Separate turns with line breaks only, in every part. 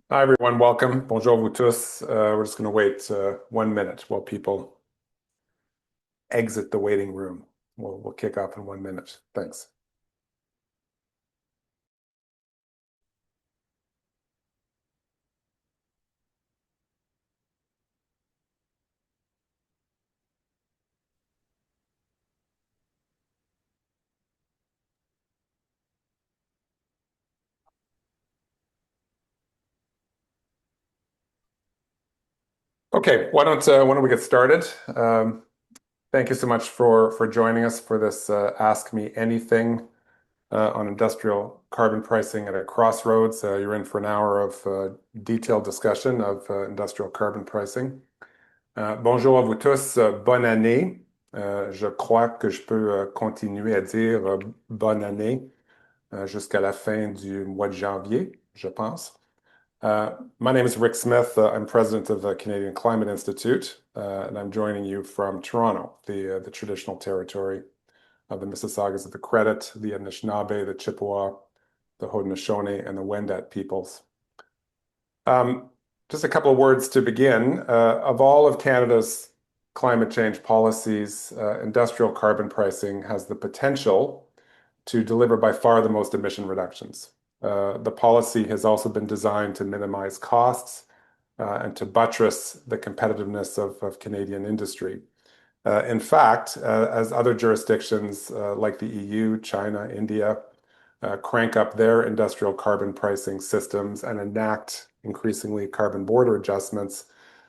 Hi, everyone. Welcome. Bonjour vous tous. We're just going to wait 1 minute while people exit the waiting room. We'll kick off in 1 minute. Thanks. Okay, why don't we get started? Thank you so much for joining us for this Ask Me Anything on industrial carbon pricing at a Crossroads. You're in for an hour of detailed discussion of industrial carbon pricing. Bonjour à vous tous, bonne année. Je crois que je peux continuer à dire bonne année jusqu'à la fin du mois de janvier, je pense. My name is Rick Smith. I'm president of the Canadian Climate Institute, and I'm joining you from Toronto, the traditional territory of the Mississaugas of the Credit, the Anishinaabe, the Chippewa, the Haudenosaunee, and the Wendat peoples. Um, just a couple of words to begin. Of all of Canada's climate change policies, industrial carbon pricing has the potential to deliver by far the most emission reductions. The policy has also been designed to minimize costs and to buttress the competitiveness of Canadian industry. In fact, as other jurisdictions like the EU, China, India crank up their industrial carbon pricing systems and enact increasingly carbon border adjustments,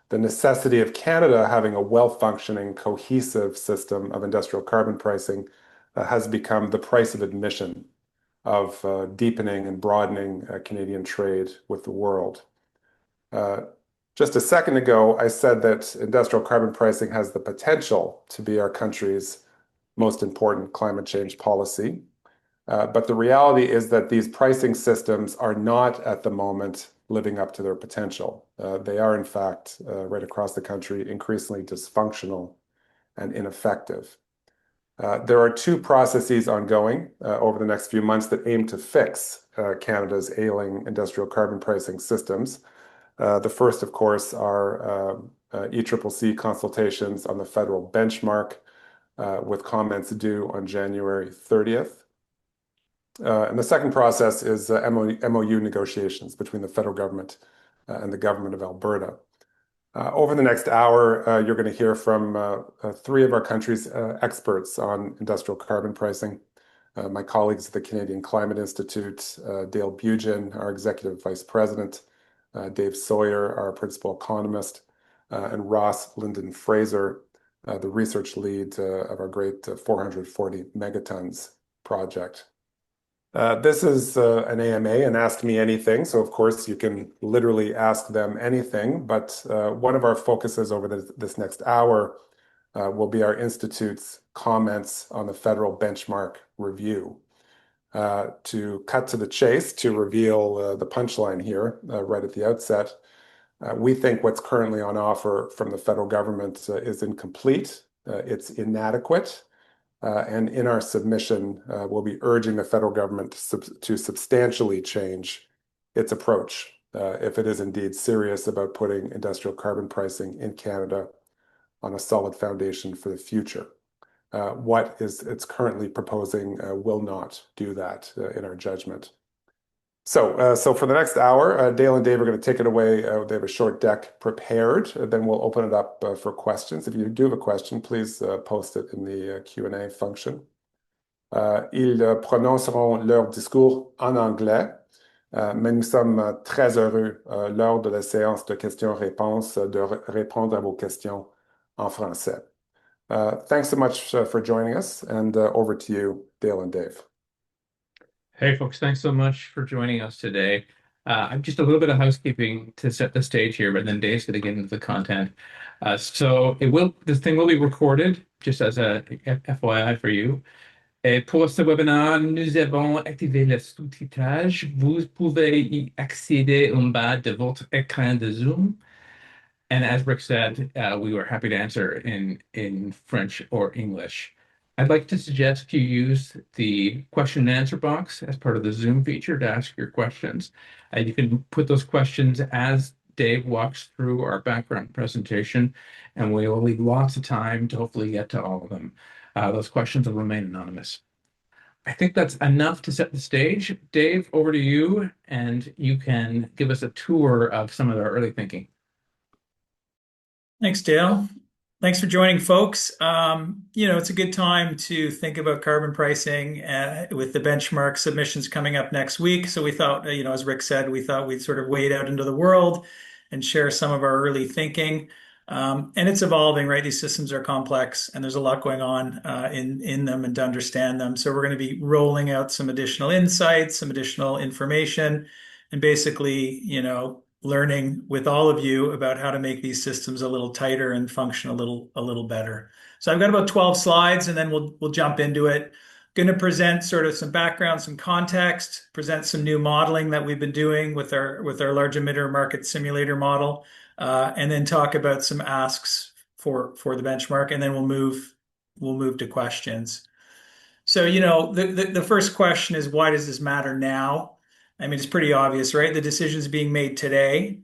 the necessity of Canada having a well-functioning, cohesive system of industrial carbon pricing has become the price of admission of deepening and broadening Canadian trade with the world. Uh, just a second ago, I said that industrial carbon pricing has the potential to be our country's most important climate change policy. But the reality is that these pricing systems are not at the moment living up to their potential. They are, in fact, right across the country, increasingly dysfunctional and ineffective. There are two processes ongoing over the next few months that aim to fix Canada's ailing industrial carbon pricing systems. The first, of course, are ECCC consultations on the federal benchmark with comments due on January 30th. And the second process is MOU negotiations between the federal government and the government of Alberta. Over the next hour, you're going to hear from three of our country's experts on industrial carbon pricing. My colleagues at the Canadian Climate Institute, Dale Beugin, our executive vice president, Dave Sawyer, our principal economist, and Ross Linden-Fraser, the research lead of our great 440 megatonnes project. This is an AMA, and Ask Me Anything. So, of course, you can literally ask them anything. But one of our focuses over this next hour will be our Institute's comments on the federal benchmark review. To cut to the chase, to reveal the punchline here right at the outset, we think what's currently on offer from the federal government is incomplete, it's inadequate. And in our submission, we'll be urging the federal government to substantially change its approach if it is indeed serious about putting industrial carbon pricing in Canada on a solid foundation for the future. What it's currently proposing will not do that in our judgment. So for the next hour, Dale and Dave are going to take it away. They have a short deck prepared. Then we'll open it up for questions. If you do have a question, please post it in the Q&A function. Ils prononceront leur discours en anglais, mais nous sommes très heureux lors de la séance de questions-réponses de répondre à vos questions en français. Thanks so much for joining us, and over to you, Dale and Dave.
Hey, folks, thanks so much for joining us today. I'm just a little bit of housekeeping to set the stage here, but then Dave's going to get into the content. This thing will be recorded, just as a FYI for you. Et pour ce webinaire, nous avons activé le sous-titrage. Vous pouvez y accéder en bas de votre écran de Zoom. And as Rick said, we were happy to answer in French or English. I'd like to suggest you use the question and answer box as part of the Zoom feature to ask your questions. You can put those questions as Dave walks through our background presentation, and we will leave lots of time to hopefully get to all of them. Those questions will remain anonymous. I think that's enough to set the stage. Dave, over to you, and you can give us a tour of some of the early thinking.
Thanks, Dale. Thanks for joining, folks. It's a good time to think about carbon pricing with the benchmark submissions coming up next week. So we thought, as Rick said, we thought we'd sort of wade out into the world and share some of our early thinking. And it's evolving, right? These systems are complex, and there's a lot going on in them and to understand them. So we're going to be rolling out some additional insights, some additional information, and basically, learning with all of you about how to make these systems a little tighter and function a little better. So I've got about 12 slides, and then we'll jump into it. Going to present sort of some background, some context, present some new modeling that we've been doing with our large emitter market simulator model, and then talk about some asks for the benchmark, and then we'll move to questions. So, the first question is, why does this matter now? I mean, it's pretty obvious, right? The decision's being made today,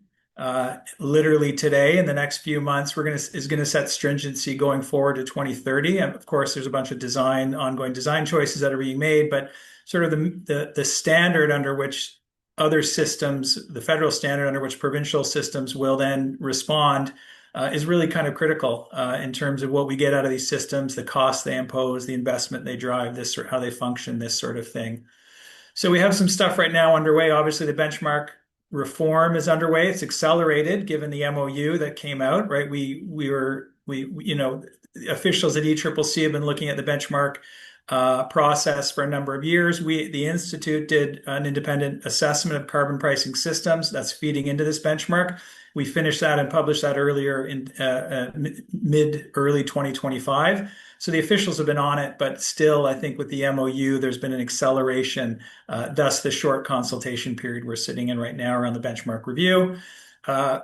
literally today. In the next few months, is going to set stringency going forward to 2030. And of course, there's a bunch of ongoing design choices that are being made, but sort of the standard under which other systems, the federal standard under which provincial systems will then respond, is really kind of critical in terms of what we get out of these systems, the cost they impose, the investment they drive, how they function, this sort of thing. So we have some stuff right now underway. Obviously, the benchmark reform is underway. It's accelerated given the MOU that came out, right? Officials at ECCC have been looking at the benchmark process for a number of years. The Institute did an independent assessment of carbon pricing systems that's feeding into this benchmark. We finished that and published that earlier in early 2025. So the officials have been on it, but still, I think with the MOU, there's been an acceleration, thus the short consultation period we're sitting in right now around the benchmark review.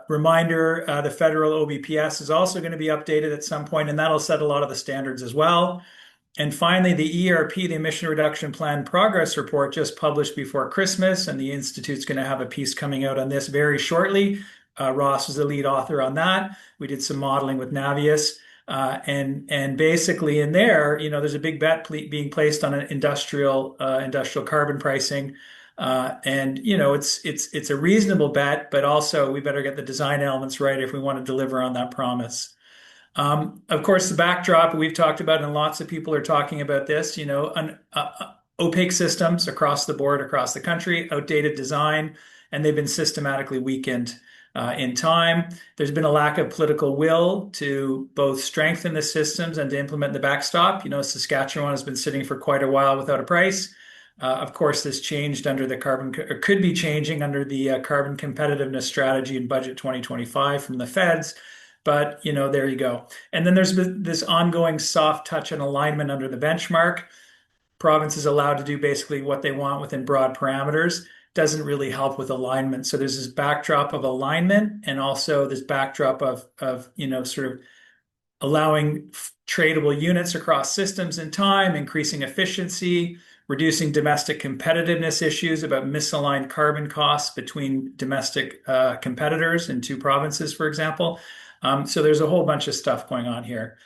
Reminder, the federal OBPS is also going to be updated at some point, and that'll set a lot of the standards as well. And finally, the ERP, the Emission Reduction Plan Progress Report, just published before Christmas, and the Institute's going to have a piece coming out on this very shortly. Ross was the lead author on that. We did some modeling with Navius. And basically in there, there's a big bet being placed on an industrial carbon pricing. It's a reasonable bet, but also we better get the design elements right if we want to deliver on that promise. Of course, the backdrop we've talked about, and lots of people are talking about this, opaque systems across the board, across the country, outdated design, and they've been systematically weakened in time. There's been a lack of political will to both strengthen the systems and to implement the backstop. Saskatchewan has been sitting for quite a while without a price. Of course, this changed under or could be changing under the Carbon Competitiveness Strategy and Budget 2025 from the feds. But, there you go. And then there's this ongoing soft touch and alignment under the benchmark. Provinces allowed to do basically what they want within broad parameters. Doesn't really help with alignment. So there's this backdrop of alignment, and also this backdrop of sort of allowing tradable units across systems in time, increasing efficiency, reducing domestic competitiveness issues about misaligned carbon costs between domestic competitors in two provinces, for example. So there's a whole bunch of stuff going on here.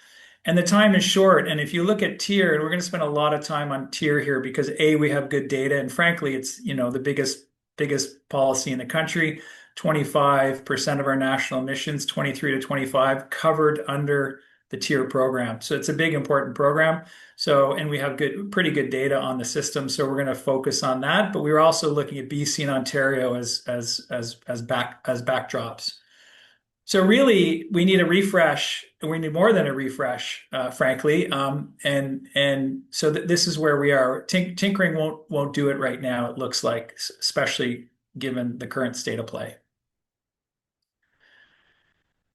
And the time is short. And if you look at TIER, and we're going to spend a lot of time on TIER here because we have good data, and frankly, it's the biggest policy in the country. 25% of our national emissions, 23 to 25, covered under the TIER program. So it's a big, important program. And we have pretty good data on the system. So we're going to focus on that. But we were also looking at BC and Ontario as backdrops. So really, we need a refresh, and we need more than a refresh, frankly. And so this is where we are. Tinkering won't do it right now, it looks like, especially given the current state of play.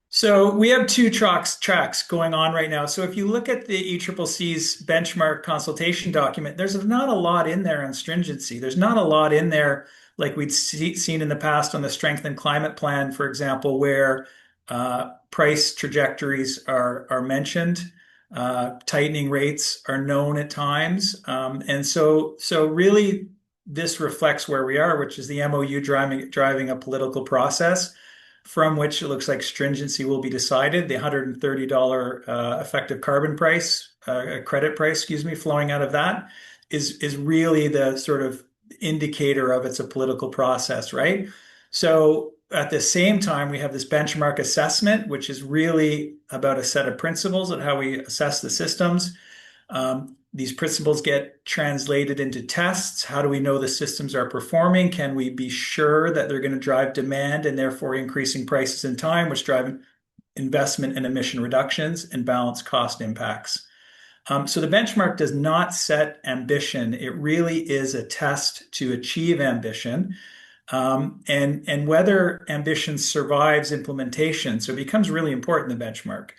So we have two tracks going on right now. So if you look at the ECCC's benchmark consultation document, there's not a lot in there on stringency. There's not a lot in there like we'd seen in the past on the Strengthened Climate Plan, for example, where price trajectories are mentioned. Tightening rates are known at times. And so really, this reflects where we are, which is the MOU driving a political process from which it looks like stringency will be decided. The $130 effective carbon price, credit price, excuse me, flowing out of that is really the sort of indicator of it's a political process, right? So at the same time, we have this benchmark assessment, which is really about a set of principles of how we assess the systems. These principles get translated into tests. How do we know the systems are performing? Can we be sure that they're going to drive demand and therefore increasing prices in time, which drive investment and emission reductions and balance cost impacts? So the benchmark does not set ambition. It really is a test to achieve ambition. And whether ambition survives implementation. So it becomes really important, the benchmark.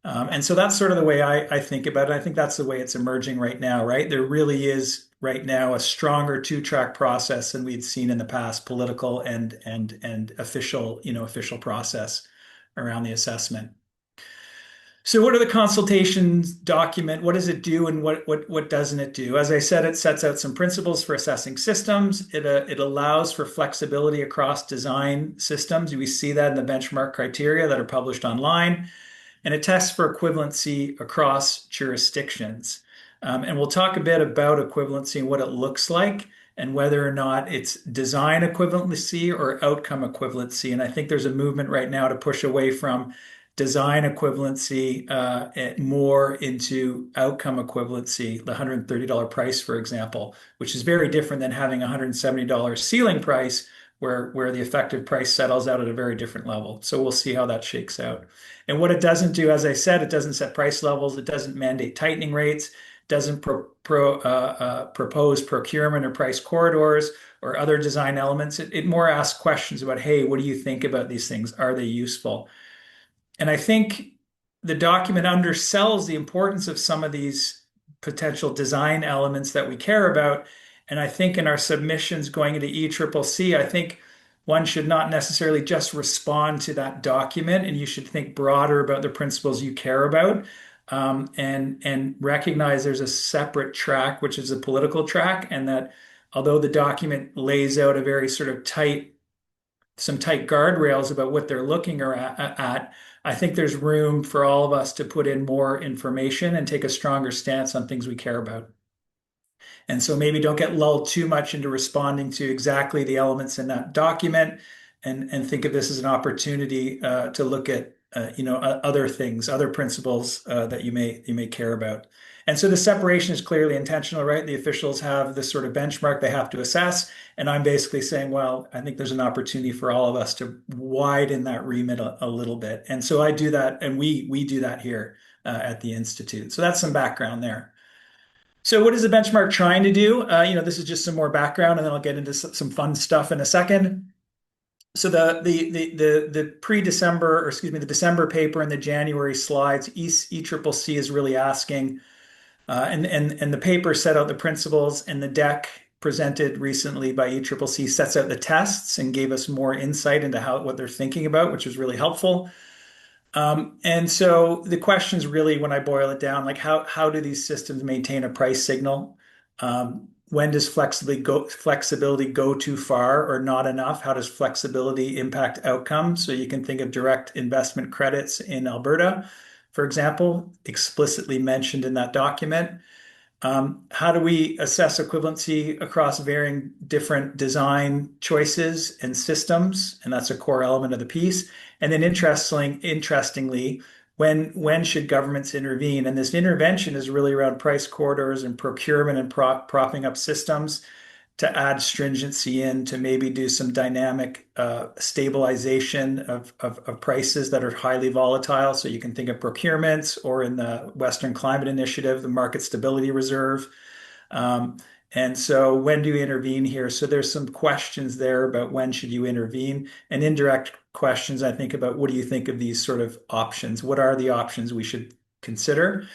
And so that's sort of the way I think about it. I think that's the way it's emerging right now, right? There really is right now a stronger two-track process than we'd seen in the past, political and official, official process around the assessment. So what are the consultations document? What does it do and what doesn't it do? As I said, it sets out some principles for assessing systems. It allows for flexibility across design systems. We see that in the benchmark criteria that are published online. And it tests for equivalency across jurisdictions. And we'll talk a bit about equivalency and what it looks like and whether or not it's design equivalency or outcome equivalency. And I think there's a movement right now to push away from design equivalency more into outcome equivalency, the $130 price, for example, which is very different than having a $170 ceiling price where the effective price settles out at a very different level. So we'll see how that shakes out. And what it doesn't do, as I said, it doesn't set price levels. It doesn't mandate tightening rates, doesn't propose procurement or price corridors or other design elements. It more asks questions about, hey, what do you think about these things? Are they useful? And I think the document undersells the importance of some of these potential design elements that we care about. And I think in our submissions going into ECCC, I think one should not necessarily just respond to that document, and you should think broader about the principles you care about, and recognize there's a separate track, which is a political track, and that although the document lays out a very sort of some tight guardrails about what they're looking at, I think there's room for all of us to put in more information and take a stronger stance on things we care about. And so maybe don't get lulled too much into responding to exactly the elements in that document, and think of this as an opportunity to look at other things, other principles that you may care about. And so the separation is clearly intentional, right? The officials have this sort of benchmark they have to assess, and I'm basically saying, well, I think there's an opportunity for all of us to widen that remit a little bit. And so I do that, and we do that here at the Institute. So that's some background there. So what is the benchmark trying to do? This is just some more background, and then I'll get into some fun stuff in a second. So the pre-December, or excuse me, the December paper and the January slides, ECCC is really asking, and the paper set out the principles, and the deck presented recently by ECCC sets out the tests and gave us more insight into what they're thinking about, which was really helpful. And so the questions really, when I boil it down, like how do these systems maintain a price signal? When does flexibility go too far or not enough? How does flexibility impact outcomes? So you can think of direct investment credits in Alberta, for example, explicitly mentioned in that document. How do we assess equivalency across varying different design choices and systems? And that's a core element of the piece. And then interestingly, when should governments intervene? And this intervention is really around price corridors and procurement and propping up systems to add stringency in, to maybe do some dynamic stabilization of prices that are highly volatile. So you can think of procurements, or in the Western Climate Initiative, the Market Stability Reserve. And so when do you intervene here? So there's some questions there about when should you intervene, and indirect questions, I think, about what do you think of these sort of options? What are the options we should consider?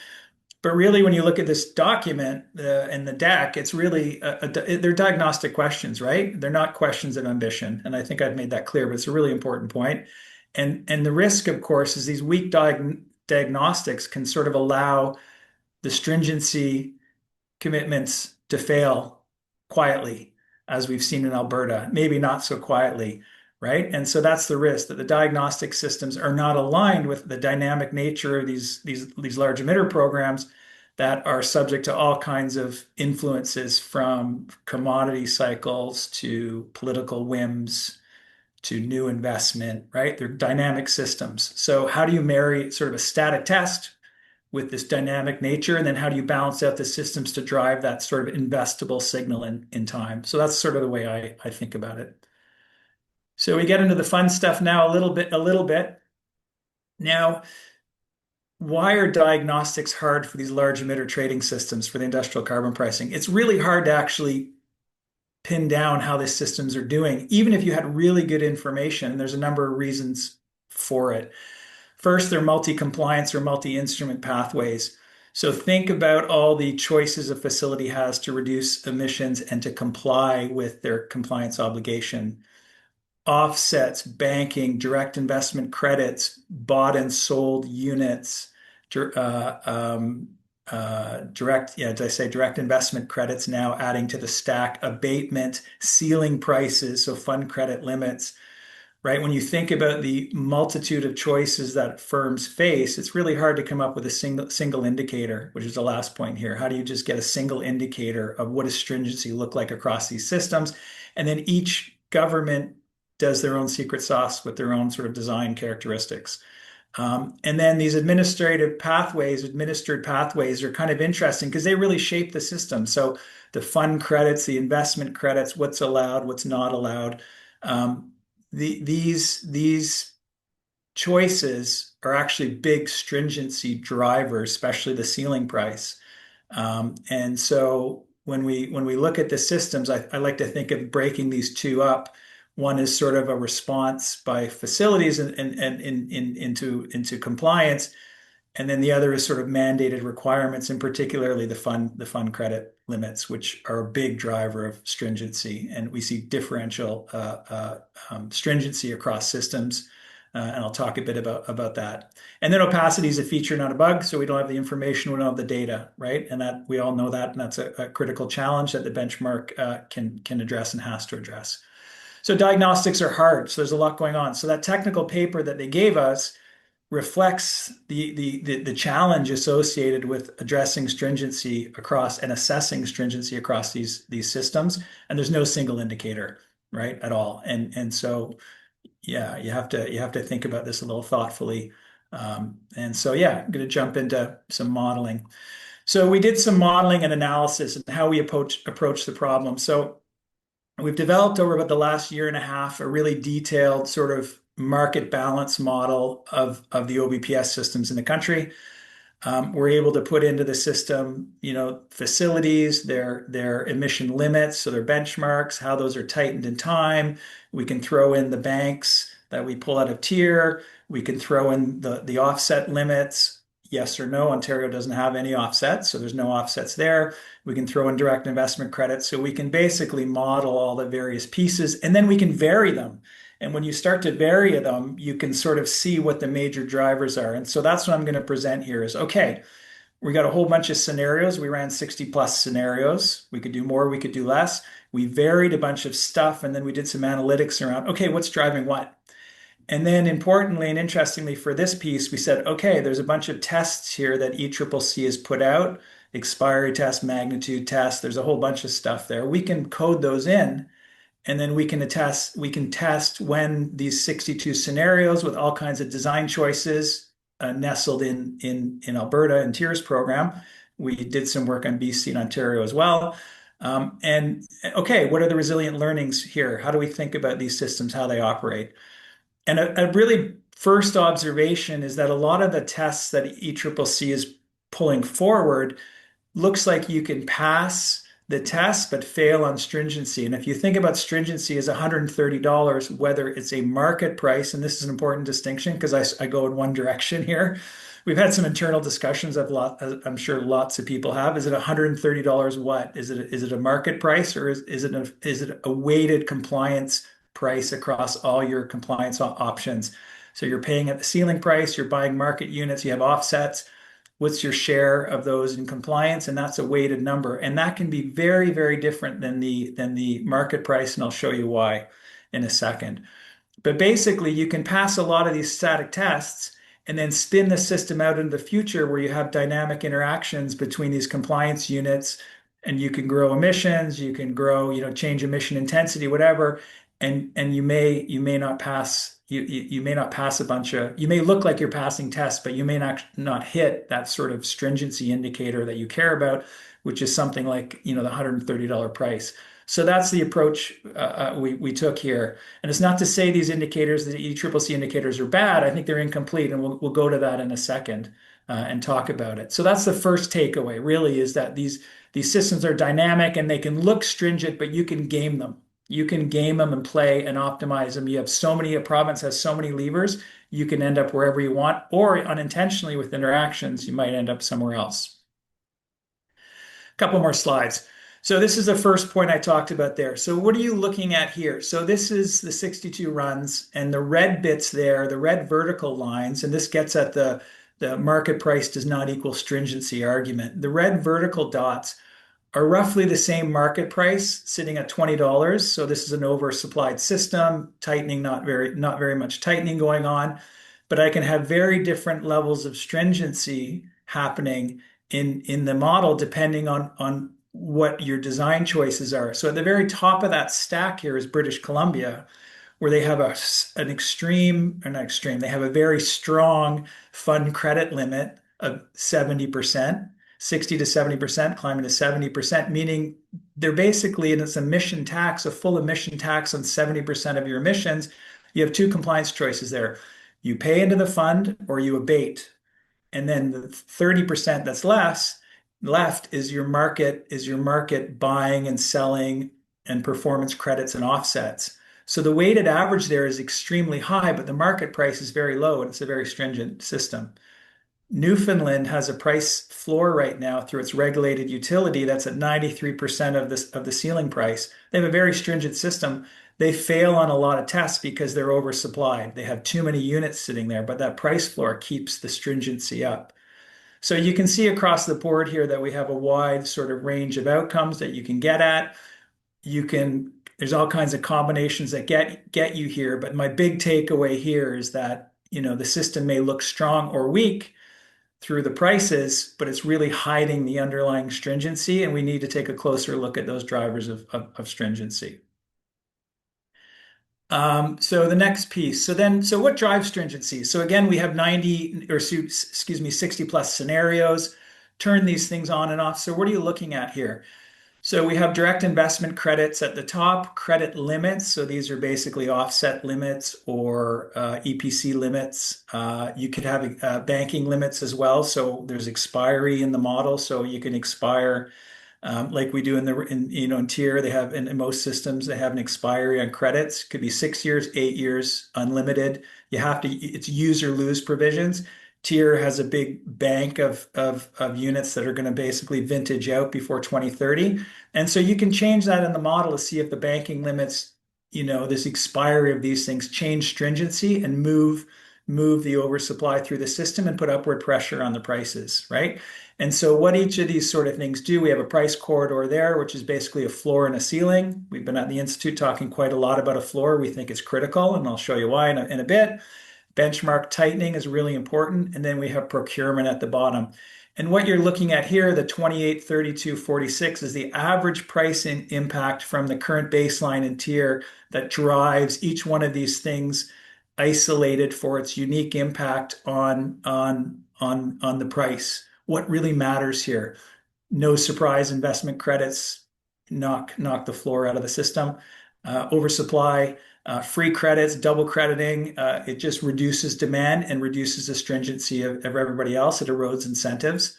But really, when you look at this document and the deck, it's really, they're diagnostic questions, right? They're not questions of ambition. And I think I've made that clear, but it's a really important point. And the risk, of course, is these weak diagnostics can sort of allow the stringency commitments to fail quietly, as we've seen in Alberta, maybe not so quietly, right? And so that's the risk, that the diagnostic systems are not aligned with the dynamic nature of these large emitter programs that are subject to all kinds of influences, from commodity cycles to political whims to new investment, right? They're dynamic systems. So how do you marry sort of a static test with this dynamic nature? And then how do you balance out the systems to drive that sort of investable signal in time? So that's sort of the way I think about it. So we get into the fun stuff now a little bit. Now, why are diagnostics hard for these large emitter trading systems for the industrial carbon pricing? It's really hard to actually pin down how these systems are doing, even if you had really good information. And there's a number of reasons for it. First, they're multi-compliance or multi-instrument pathways. So think about all the choices a facility has to reduce emissions and to comply with their compliance obligation. Offsets, banking, direct investment credits, bought and sold units, direct investment credits now adding to the stack, abatement, ceiling prices, so fund credit limits, right? When you think about the multitude of choices that firms face, it's really hard to come up with a single indicator, which is the last point here. How do you just get a single indicator of what does stringency look like across these systems? And then each government does their own secret sauce with their own sort of design characteristics. And then these administered pathways are kind of interesting because they really shape the system. So the fund credits, the investment credits, what's allowed, what's not allowed. These choices are actually big stringency drivers, especially the ceiling price. And so when we look at the systems, I like to think of breaking these two up. One is sort of a response by facilities and into compliance, and then the other is sort of mandated requirements, and particularly the fund credit limits, which are a big driver of stringency. And we see differential stringency across systems, and I'll talk a bit about that. And then opacity is a feature, not a bug. So we don't have the information, we don't have the data, right? And that we all know that, and that's a critical challenge that the benchmark can address and has to address. So diagnostics are hard. So there's a lot going on. So that technical paper that they gave us reflects the challenge associated with addressing stringency across and assessing stringency across these systems. And there's no single indicator, right, at all. And so, yeah, you have to think about this a little thoughtfully. And so, yeah, I'm going to jump into some modeling. So we did some modeling and analysis and how we approach the problem. So we've developed over about the last year and a half a really detailed sort of market balance model of the OBPS systems in the country. We're able to put into the system, facilities, their emission limits, so their benchmarks, how those are tightened in time. We can throw in the banks that we pull out of tier. We can throw in the offset limits. Yes or no, Ontario doesn't have any offsets, so there's no offsets there. We can throw in direct investment credits. So we can basically model all the various pieces, and then we can vary them. And when you start to vary them, you can sort of see what the major drivers are. And so that's what I'm going to present here is, okay, we got a whole bunch of scenarios. We ran 60 plus scenarios. We could do more, we could do less. We varied a bunch of stuff, and then we did some analytics around, okay, what's driving what? And then importantly and interestingly for this piece, we said, okay, there's a bunch of tests here that ECCC has put out, expiry test, magnitude test. There's a whole bunch of stuff there. We can code those in, and then we can test when these 62 scenarios with all kinds of design choices nestled in Alberta and TIER's program. We did some work on BC and Ontario as well. And okay, what are the resilient learnings here? How do we think about these systems, how they operate? And a really first observation is that a lot of the tests that ECCC is pulling forward looks like you can pass the test but fail on stringency. And if you think about stringency as $130, whether it's a market price, and this is an important distinction because I go in one direction here. We've had some internal discussions I'm sure lots of people have. Is it $130 what? Is it a market price, or is it a weighted compliance price across all your compliance options? So you're paying at the ceiling price, you're buying market units, you have offsets. What's your share of those in compliance? And that's a weighted number. And that can be very, very different than the market price. And I'll show you why in a second. But basically, you can pass a lot of these static tests and then spin the system out into the future where you have dynamic interactions between these compliance units, and you can grow emissions, you can grow, change emission intensity, whatever, and you may not pass. You may not pass a bunch of, you may look like you're passing tests, but you may not hit that sort of stringency indicator that you care about, which is something like, the $130 price. So that's the approach we took here. And it's not to say these indicators, the ECCC indicators, are bad. I think they're incomplete, and we'll go to that in a second and talk about it. So that's the first takeaway, really, is that these systems are dynamic and they can look stringent, but you can game them. You can game them and play and optimize them. You have so many, a province has so many levers, you can end up wherever you want, or unintentionally with interactions, you might end up somewhere else. A couple more slides. So this is the first point I talked about there. So what are you looking at here? So this is the 62 runs, and the red bits there, the red vertical lines, and this gets at the market price does not equal stringency argument. The red vertical dots are roughly the same market price, sitting at $20. So this is an oversupplied system, tightening, not very much tightening going on, but I can have very different levels of stringency happening in the model depending on what your design choices are. So at the very top of that stack here is British Columbia, where they have an extreme, or not extreme, they have a very strong fund credit limit of 70%, 60 to 70%, climbing to 70%, meaning they're basically, and it's emission tax, a full emission tax on 70% of your emissions. You have two compliance choices there. You pay into the fund or you abate. And then the 30% that's left is your market buying and selling and performance credits and offsets. So the weighted average there is extremely high, but the market price is very low, and it's a very stringent system. Newfoundland has a price floor right now through its regulated utility that's at 93% of the ceiling price. They have a very stringent system. They fail on a lot of tests because they're oversupplied. They have too many units sitting there, but that price floor keeps the stringency up. So you can see across the board here that we have a wide sort of range of outcomes that you can get at. There's all kinds of combinations that get you here, but my big takeaway here is that, the system may look strong or weak through the prices, but it's really hiding the underlying stringency, and we need to take a closer look at those drivers of stringency. So the next piece. So what drives stringency? So again, we have 60 plus scenarios. Turn these things on and off. So what are you looking at here? So we have direct investment credits at the top, credit limits. So these are basically offset limits or EPC limits. You could have banking limits as well. So there's expiry in the model. So you can expire like we do in TIER. They have in most systems, they have an expiry on credits. Could be 6 years, 8 years, unlimited. It's use or lose provisions. TIER has a big bank of units that are going to basically vintage out before 2030. And so you can change that in the model to see if the banking limits, this expiry of these things change stringency and move the oversupply through the system and put upward pressure on the prices, right? And so what each of these sort of things do, we have a price corridor there, which is basically a floor and a ceiling. We've been at the Institute talking quite a lot about a floor. We think it's critical, and I'll show you why in a bit. Benchmark tightening is really important. And then we have procurement at the bottom. And what you're looking at here, the 28, 32, 46, is the average pricing impact from the current baseline and tier that drives each one of these things isolated for its unique impact on the price. What really matters here? No surprise, investment credits knock the floor out of the system. Oversupply, free credits, double crediting, it just reduces demand and reduces the stringency of everybody else. It erodes incentives.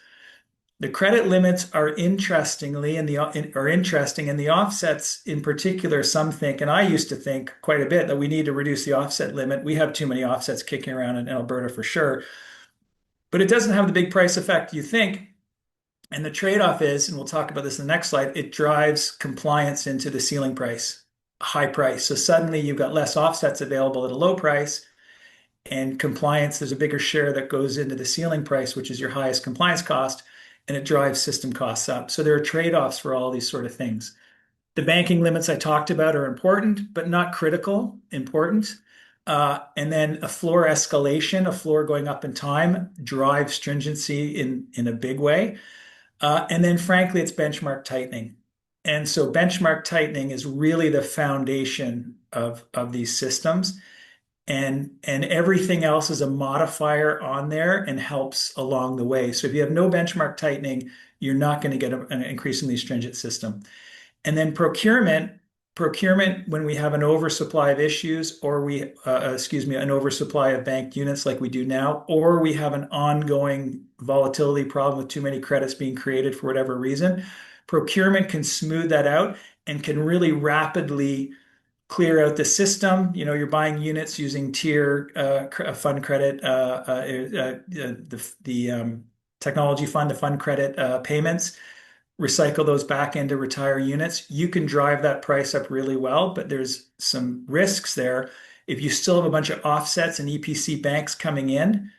The credit limits are interesting, and the offsets in particular, some think, and I used to think quite a bit, that we need to reduce the offset limit. We have too many offsets kicking around in Alberta for sure, but it doesn't have the big price effect you think. And the trade-off is, and we'll talk about this in the next slide, it drives compliance into the ceiling price, high price. So suddenly you've got less offsets available at a low price, And compliance, there's a bigger share that goes into the ceiling price, which is your highest compliance cost, and it drives system costs up. So there are trade-offs for all these sort of things. The banking limits I talked about are important, but not critical, important. And then a floor escalation, a floor going up in time, drives stringency in a big way. And then frankly, it's benchmark tightening. And so benchmark tightening is really the foundation of these systems. And everything else is a modifier on there and helps along the way. So if you have no benchmark tightening, you're not going to get an increasingly stringent system. And then procurement, when we have an oversupply of issues or an oversupply of banked units like we do now, or we have an ongoing volatility problem with too many credits being created for whatever reason, procurement can smooth that out and can really rapidly clear out the system. You're buying units using tier fund credit, the technology fund, the fund credit payments, recycle those back into retire units. You can drive that price up really well, but there's some risks there. If you still have a bunch of offsets and EPC banks coming in,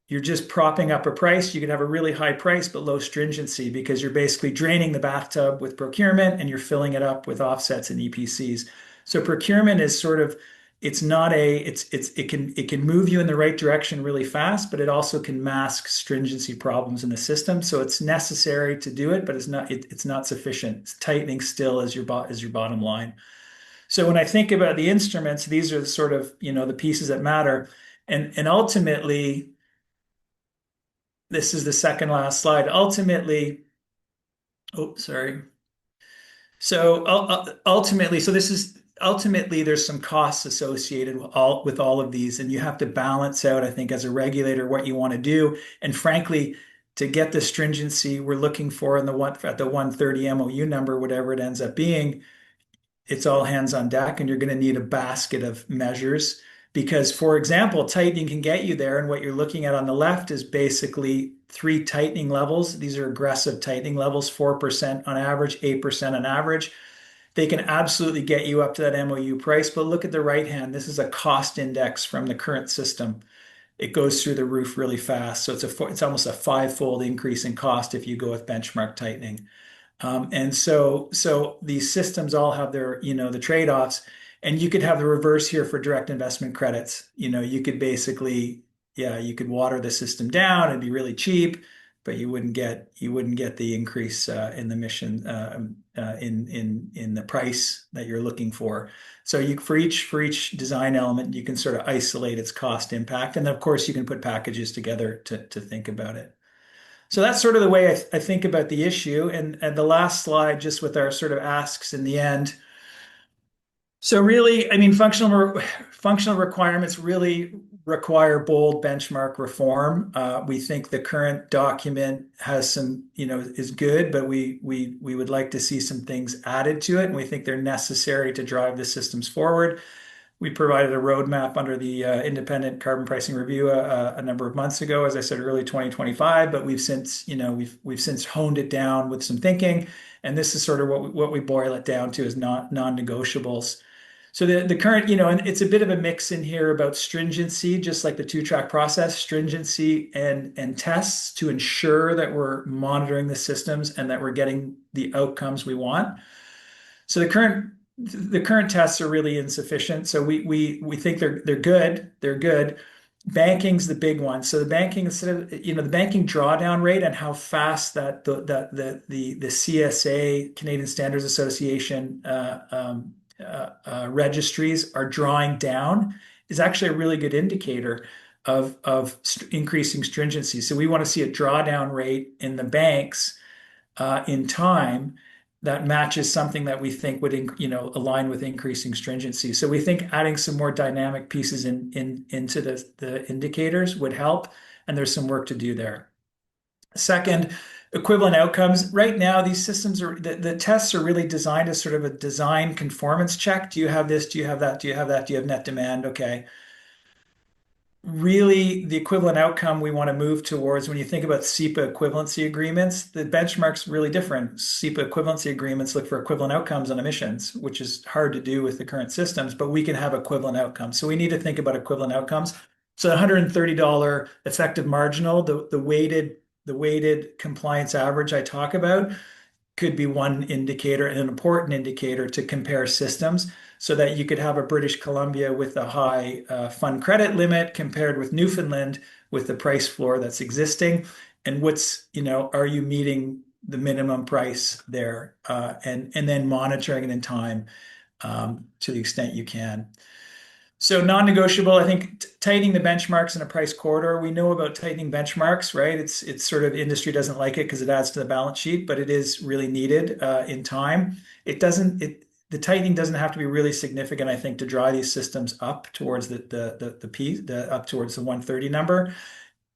you're just propping up a price. You could have a really high price, but low stringency because you're basically draining the bathtub with procurement and you're filling it up with offsets and EPCs. So procurement is sort of, it can move you in the right direction really fast, but it also can mask stringency problems in the system. So it's necessary to do it, but it's not sufficient. It's tightening still as your bottom line. So when I think about the instruments, these are the sort of, the pieces that matter. And ultimately, this is the second last slide. Ultimately, sorry. So ultimately, there's some costs associated with all of these, and you have to balance out, I think, as a regulator, what you want to do. And frankly, to get the stringency we're looking for at the 130 MOU number, whatever it ends up being, it's all hands on deck, and you're going to need a basket of measures. Because, for example, tightening can get you there, and what you're looking at on the left is basically 3 tightening levels. These are aggressive tightening levels, 4% on average, 8% on average. They can absolutely get you up to that MOU price, but look at the right hand. This is a cost index from the current system. It goes through the roof really fast. So it's almost a 5-fold increase in cost if you go with benchmark tightening. And so these systems all have their, the trade-offs. And you could have the reverse here for direct investment credits. You could basically, you could water the system down. It'd be really cheap, but you wouldn't get the increase in the emission in the price that you're looking for. So for each design element, you can sort of isolate its cost impact, and then of course you can put packages together to think about it. So that's sort of the way I think about the issue. And the last slide, just with our sort of asks in the end. So really, I mean, functional requirements really require bold benchmark reform. We think the current document has some, is good, but we would like to see some things added to it, and we think they're necessary to drive the systems forward. We provided a roadmap under the independent carbon pricing review a number of months ago, as I said, early 2025. But we've since, we've since honed it down with some thinking, and this is sort of what we boil it down to as non-negotiables. So the current, and it's a bit of a mix in here about stringency, just like the 2-track process, stringency and tests to ensure that we're monitoring the systems and that we're getting the outcomes we want. So the current tests are really insufficient. So we think they're good. They're good. Banking's the big one. So the banking, instead of the banking drawdown rate and how fast that the CSA, Canadian Standards Association, registries are drawing down is actually a really good indicator of increasing stringency. So we want to see a drawdown rate in the banks in time that matches something that we think would align with increasing stringency. So we think adding some more dynamic pieces into the indicators would help, and there's some work to do there. Second, equivalent outcomes. Right now, these systems the tests are really designed as sort of a design conformance check. Do you have this? Do you have that? Do you have that? Do you have net demand? Okay. Really, the equivalent outcome we want to move towards, when you think about SEPA equivalency agreements, the benchmark's really different. SEPA equivalency agreements look for equivalent outcomes on emissions, which is hard to do with the current systems, but we can have equivalent outcomes. So we need to think about equivalent outcomes. So $130 effective marginal, the weighted compliance average I talk about could be one indicator and an important indicator to compare systems so that you could have a British Columbia with a high fund credit limit compared with Newfoundland with the price floor that's existing. And are you meeting the minimum price there? And then monitoring it in time to the extent you can. So non-negotiable, I think tightening the benchmarks in a price corridor. We know about tightening benchmarks, right? It's sort of industry doesn't like it because it adds to the balance sheet, but it is really needed in time. The tightening doesn't have to be really significant, I think, to draw these systems up towards up towards the 130 number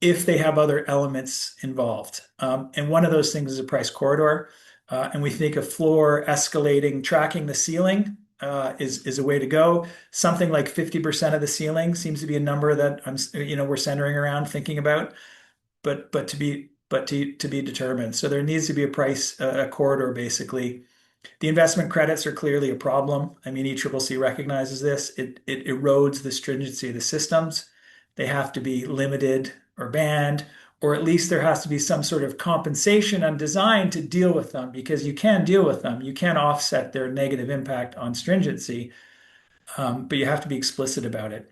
if they have other elements involved. And one of those things is a price corridor. And we think a floor escalating, tracking the ceiling is a way to go. Something like 50% of the ceiling seems to be a number that we're centering around thinking about, but to be determined. So there needs to be a corridor basically. The investment credits are clearly a problem. I mean, ECCC recognizes this. It erodes the stringency of the systems. They have to be limited or banned, or at least there has to be some sort of compensation on design to deal with them because you can deal with them. You can offset their negative impact on stringency, but you have to be explicit about it.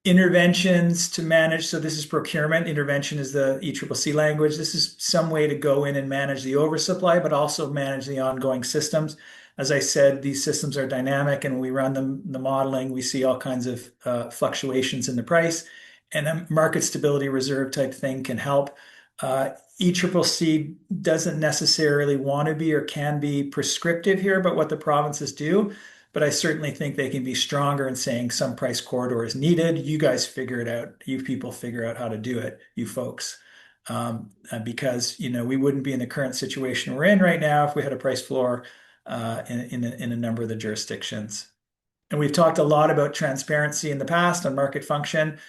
Interventions to manage. So this is procurement. Intervention is the ECCC language. This is some way to go in and manage the oversupply, but also manage the ongoing systems. As I said, these systems are dynamic, and when we run the modeling, we see all kinds of fluctuations in the price. And a market stability reserve type thing can help. ECCC doesn't necessarily want to be or can be prescriptive here about what the provinces do, but I certainly think they can be stronger in saying some price corridor is needed. You guys figure it out. You people figure out how to do it, you folks. Because we wouldn't be in the current situation we're in right now if we had a price floor in a number of the jurisdictions. And we've talked a lot about transparency in the past on market function.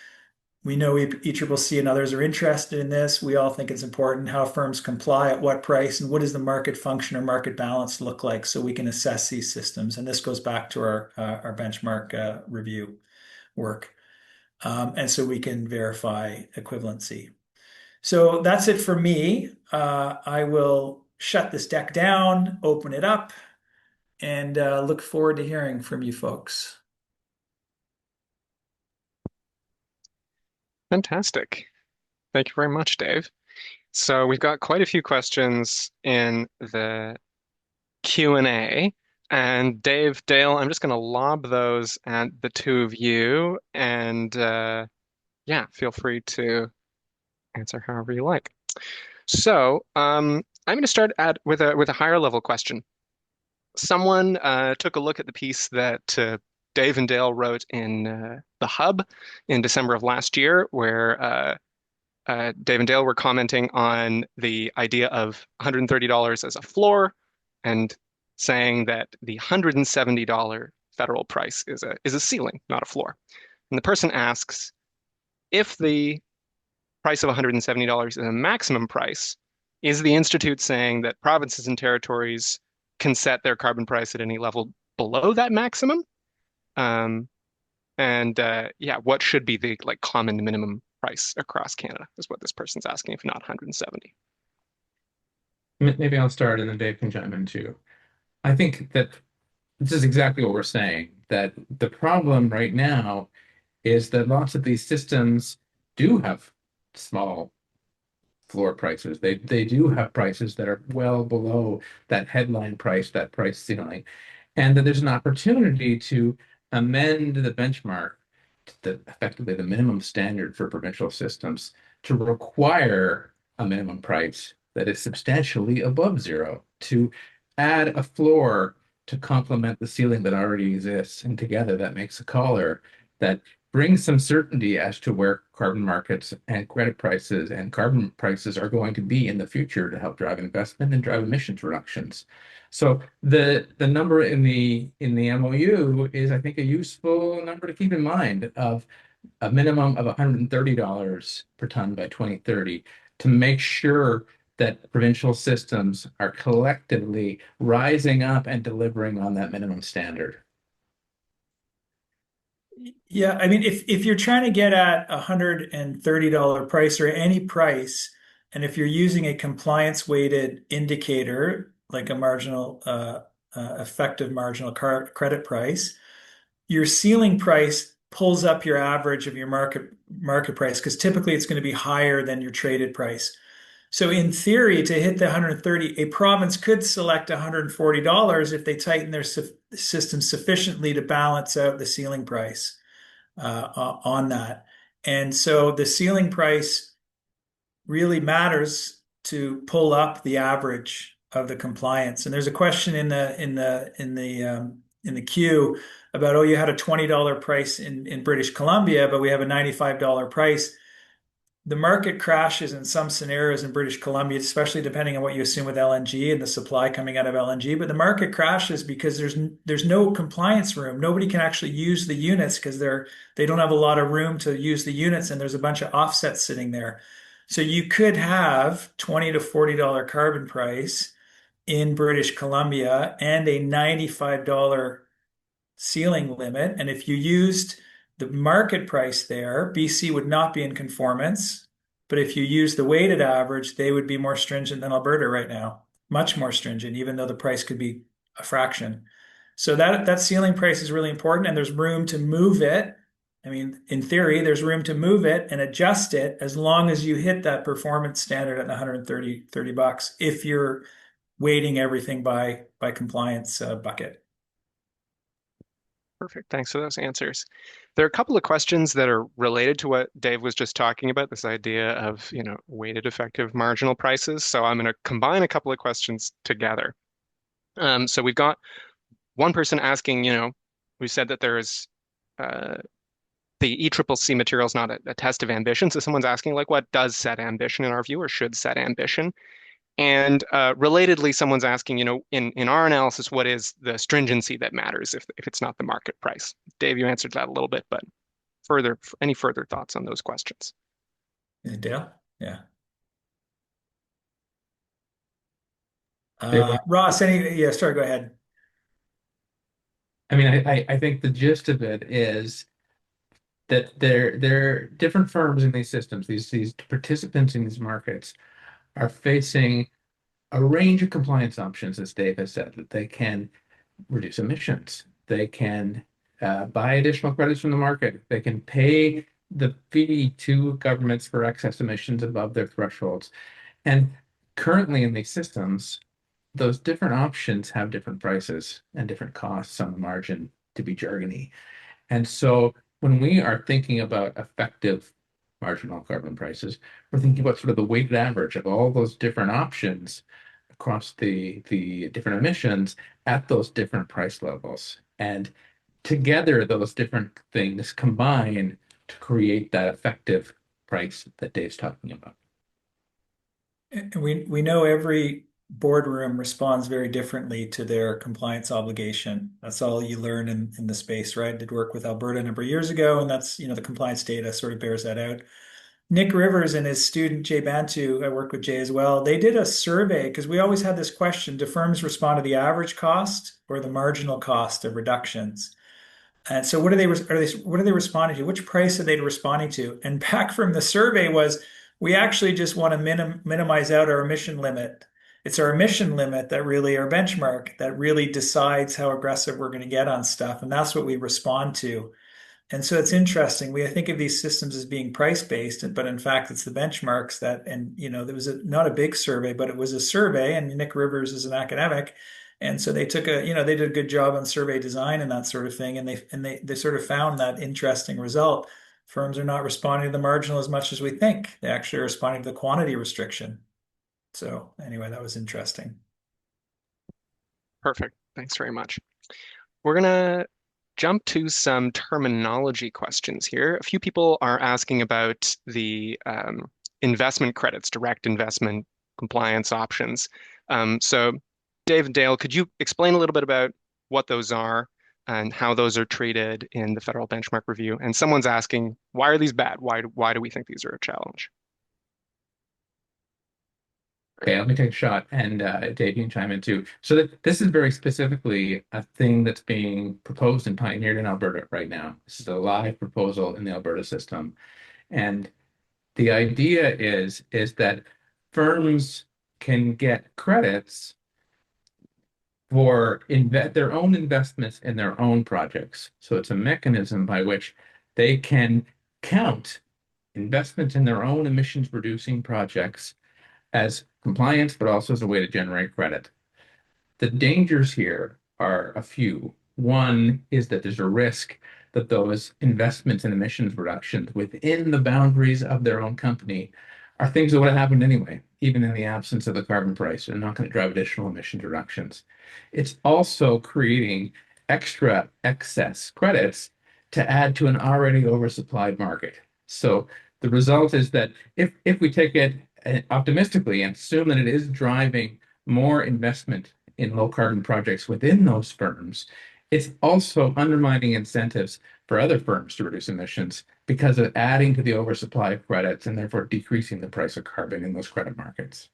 We know ECCC and others are interested in this. We all think it's important how firms comply at what price and what does the market function or market balance look like so we can assess these systems. And this goes back to our benchmark review work. And so we can verify equivalency. So that's it for me. I will shut this deck down, open it up, and look forward to hearing from you folks.
Fantastic. Thank you very much, Dave. So we've got quite a few questions in the Q&A. And Dave, Dale, I'm just going to lob those at the two of you. And yeah, feel free to answer however you like. So I'm going to start with a higher level question. Someone took a look at the piece that Dave and Dale wrote in the Hub in December of last year, where Dave and Dale were commenting on the idea of $130 as a floor and saying that the $170 federal price is a ceiling, not a floor. And the person asks, if the price of $170 is a maximum price, is the Institute saying that provinces and territories can set their carbon price at any level below that maximum? Yeah, what should be the common minimum price across Canada is what this person's asking, if not 170.
Maybe I'll start and then Dave can chime in too. I think that this is exactly what we're saying, that the problem right now is that lots of these systems do have small floor prices. They do have prices that are well below that headline price, that price ceiling, and that there's an opportunity to amend the benchmark, effectively the minimum standard for provincial systems, to require a minimum price that is substantially above zero, to add a floor to complement the ceiling that already exists. And together that makes a collar that brings some certainty as to where carbon markets and credit prices and carbon prices are going to be in the future to help drive investment and drive emissions reductions. So the number in the MOU is, I think, a useful number to keep in mind, of a minimum of $130 per ton by 2030 to make sure that provincial systems are collectively rising up and delivering on that minimum standard.
Yeah, I mean, if you're trying to get at $130 price or any price, and if you're using a compliance weighted indicator like a marginal effective marginal credit price, your ceiling price pulls up your average of your market price because typically it's going to be higher than your traded price. So in theory, to hit the 130, a province could select $140 if they tighten their system sufficiently to balance out the ceiling price on that. And so the ceiling price really matters to pull up the average of the compliance. And there's a question in the queue about, oh, you had a $20 price in British Columbia, but we have a $95 price. The market crashes in some scenarios in British Columbia, especially depending on what you assume with LNG and the supply coming out of LNG. But the market crashes because there's no compliance room. Nobody can actually use the units because they don't have a lot of room to use the units, and there's a bunch of offsets sitting there. So you could have $20 to $40 carbon price in British Columbia and a $95 ceiling limit. And if you used the market price there, BC would not be in conformance. But if you use the weighted average, they would be more stringent than Alberta right now, much more stringent, even though the price could be a fraction. So that ceiling price is really important, and there's room to move it. I mean, in theory, there's room to move it and adjust it as long as you hit that performance standard at 130 bucks if you're weighting everything by compliance bucket.
Perfect. Thanks for those answers. There are a couple of questions that are related to what Dave was just talking about, this idea of, weighted effective marginal prices. So I'm going to combine a couple of questions together. So we've got one person asking, we said that there is the ECCC material is not a test of ambition. So someone's asking, like, what does set ambition in our view, or should set ambition? And relatedly, someone's asking, in our analysis, what is the stringency that matters if it's not the market price? Dave, you answered that a little bit, but any further thoughts on those questions?
Dale? Yeah.
They were-
Ross, yeah, sorry, go ahead.
I mean, I think the gist of it is that there are different firms in these systems, these participants in these markets are facing a range of compliance options, as Dave has said, that they can reduce emissions, they can buy additional credits from the market, they can pay the fee to governments for excess emissions above their thresholds. And currently in these systems, those different options have different prices and different costs on the margin, to be jargony. And so when we are thinking about effective marginal carbon prices, we're thinking about sort of the weighted average of all those different options across the different emissions at those different price levels. And together, those different things combine to create that effective price that Dave's talking about.
And we know every boardroom responds very differently to their compliance obligation. That's all you learn in the space, right? I did work with Alberta a number of years ago, and that's, the compliance data sort of bears that out. Nick Rivers and his student Jay Bantu, I worked with Jay as well. They did a survey because we always had this question: do firms respond to the average cost or the marginal cost of reductions? And so what are they responding to? Which price are they responding to? And back from the survey was, we actually just want to minimize out our emission limit. It's our emission limit that really, our benchmark, that really decides how aggressive we're going to get on stuff. And that's what we respond to. And so it's interesting. I think of these systems as being price-based, but in fact, it's the benchmarks that, and there was not a big survey, but it was a survey, and Nick Rivers is an academic. And so they took they did a good job on survey design and that sort of thing. And they sort of found that interesting result. Firms are not responding to the marginal as much as we think. They actually are responding to the quantity restriction. So anyway, that was interesting.
Perfect. Thanks very much. We're going to jump to some terminology questions here. A few people are asking about the investment credits, direct investment compliance options. So Dave and Dale, could you explain a little bit about what those are and how those are treated in the federal benchmark review? And someone's asking, why are these bad? Why do we think these are a challenge?
Okay, let me take a shot, and Dave, you can chime in too. So this is very specifically a thing that's being proposed and pioneered in Alberta right now. This is a live proposal in the Alberta system, and the idea is that firms can get credits for their own investments in their own projects. So it's a mechanism by which they can count investment in their own emissions reducing projects as compliance, but also as a way to generate credit. The dangers here are a few. One is that there's a risk that those investments in emissions reductions within the boundaries of their own company are things that would have happened anyway, even in the absence of the carbon price. They're not going to drive additional emissions reductions. It's also creating extra excess credits to add to an already oversupplied market. So the result is that if we take it optimistically and assume that it is driving more investment in low carbon projects within those firms, it's also undermining incentives for other firms to reduce emissions because of adding to the oversupply of credits and therefore decreasing the price of carbon in those credit markets.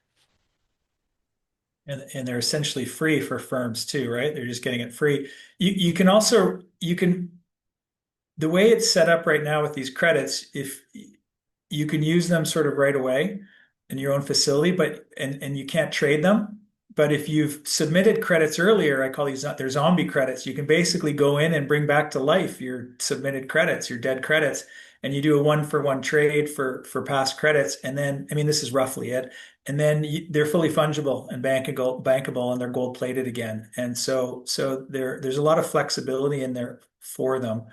And they're essentially free for firms too, right? They're just getting it free. You can the way it's set up right now with these credits, if you can use them sort of right away in your own facility, and you can't trade them. But if you've submitted credits earlier, I call these, they're zombie credits. You can basically go in and bring back to life your submitted credits, your dead credits, and you do a one-for-one trade for past credits. And then, I mean, this is roughly it. And then they're fully fungible and bankable, and they're gold-plated again. And so there's a lot of flexibility in there for them.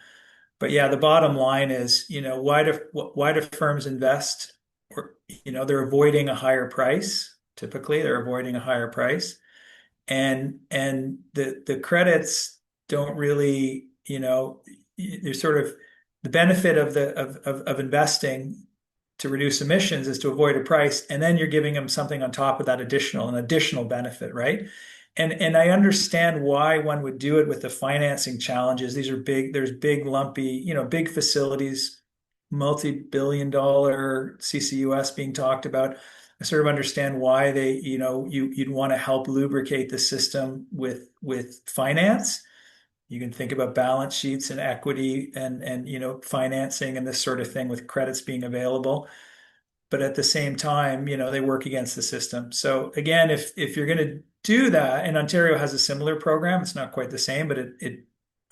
But yeah, the bottom line is, why do firms invest? Or, they're avoiding a higher price. Typically, they're avoiding a higher price, and the credits don't really, they're sort of the benefit of investing to reduce emissions is to avoid a price, and then you're giving them something on top of that an additional benefit, right? And I understand why one would do it with the financing challenges. These are big, there's big, lumpy, big facilities, multi-billion-dollar CCUS being talked about. I sort of understand why you'd want to help lubricate the system with finance. You can think about balance sheets and equity and financing and this sort of thing with credits being available. But at the same time, they work against the system. So again, if you're going to do that, and Ontario has a similar program, it's not quite the same, but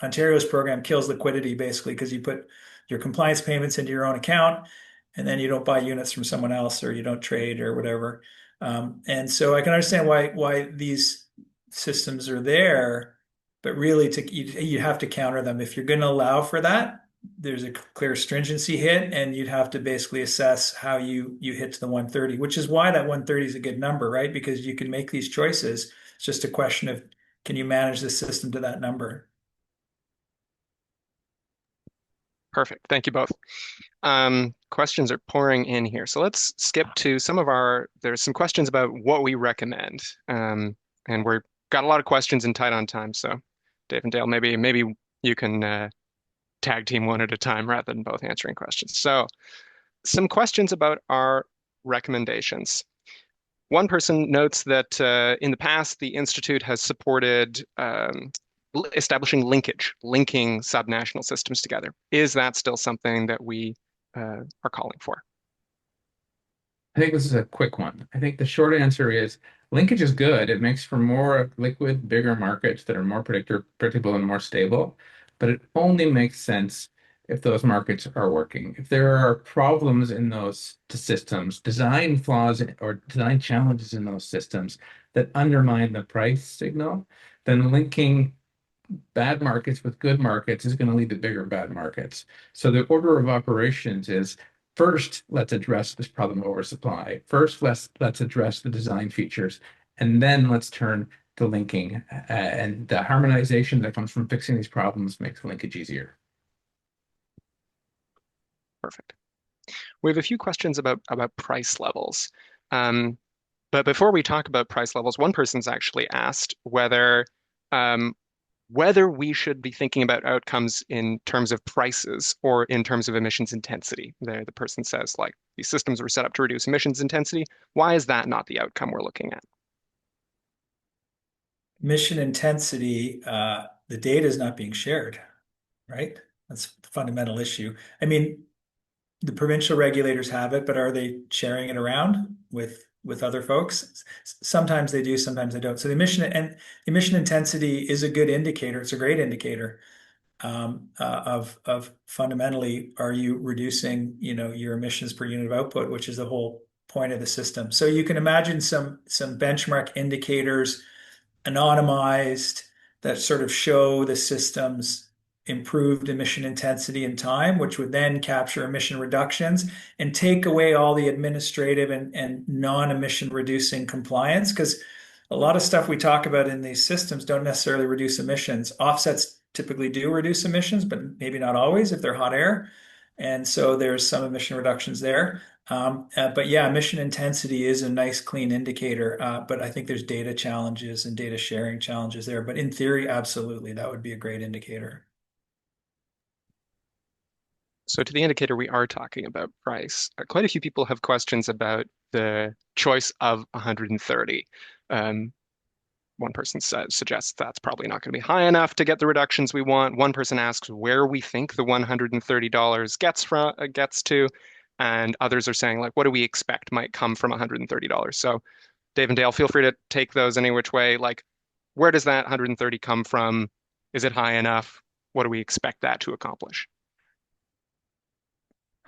Ontario's program kills liquidity basically because you put your compliance payments into your own account, and then you don't buy units from someone else, or you don't trade or whatever. And so I can understand why these systems are there, but really you have to counter them. If you're going to allow for that, there's a clear stringency hit, and you'd have to basically assess how you hit to the 130, which is why that 130 is a good number, right? Because you can make these choices. It's just a question of, can you manage the system to that number?
Perfect. Thank you both. Questions are pouring in here. So let's skip to there's some questions about what we recommend. And we've got a lot of questions and tight on time. So Dave and Dale, maybe you can tag team one at a time rather than both answering questions. So some questions about our recommendations. One person notes that in the past, the Institute has supported establishing linking subnational systems together. Is that still something that we are calling for?
I think this is a quick one. I think the short answer is linkage is good. It makes for more liquid, bigger markets that are more predictable and more stable, but it only makes sense if those markets are working. If there are problems in those systems, design flaws or design challenges in those systems that undermine the price signal, then linking bad markets with good markets is going to lead to bigger bad markets. So the order of operations is, first, let's address this problem of oversupply. First, let's address the design features, and then let's turn to linking. And the harmonization that comes from fixing these problems makes linkage easier.
Perfect. We have a few questions about price levels. But before we talk about price levels, one person's actually asked whether whether we should be thinking about outcomes in terms of prices or in terms of emissions intensity. The person says, like, these systems were set up to reduce emissions intensity. Why is that not the outcome we're looking at?
Emission intensity, the data is not being shared, right? That's the fundamental issue. I mean, the provincial regulators have it, but are they sharing it around with other folks? Sometimes they do, sometimes they don't. So the emission intensity is a good indicator. It's a great indicator of fundamentally, are you reducing, your emissions per unit of output, which is the whole point of the system. So you can imagine some benchmark indicators anonymized that sort of show the system's improved emission intensity in time, which would then capture emission reductions and take away all the administrative and non-emission reducing compliance. Because a lot of stuff we talk about in these systems don't necessarily reduce emissions. Offsets typically do reduce emissions, but maybe not always if they're hot air. And so there's some emission reductions there. But yeah, emission intensity is a nice clean indicator, but I think there's data challenges and data sharing challenges there. But in theory, absolutely, that would be a great indicator.
So to the indicator, we are talking about price. Quite a few people have questions about the choice of 130. One person suggests that's probably not going to be high enough to get the reductions we want. One person asks where we think the $130 gets to, and others are saying, like, what do we expect might come from $130? So Dave and Dale, feel free to take those any which way. Like, where does that 130 come from? Is it high enough? What do we expect that to accomplish?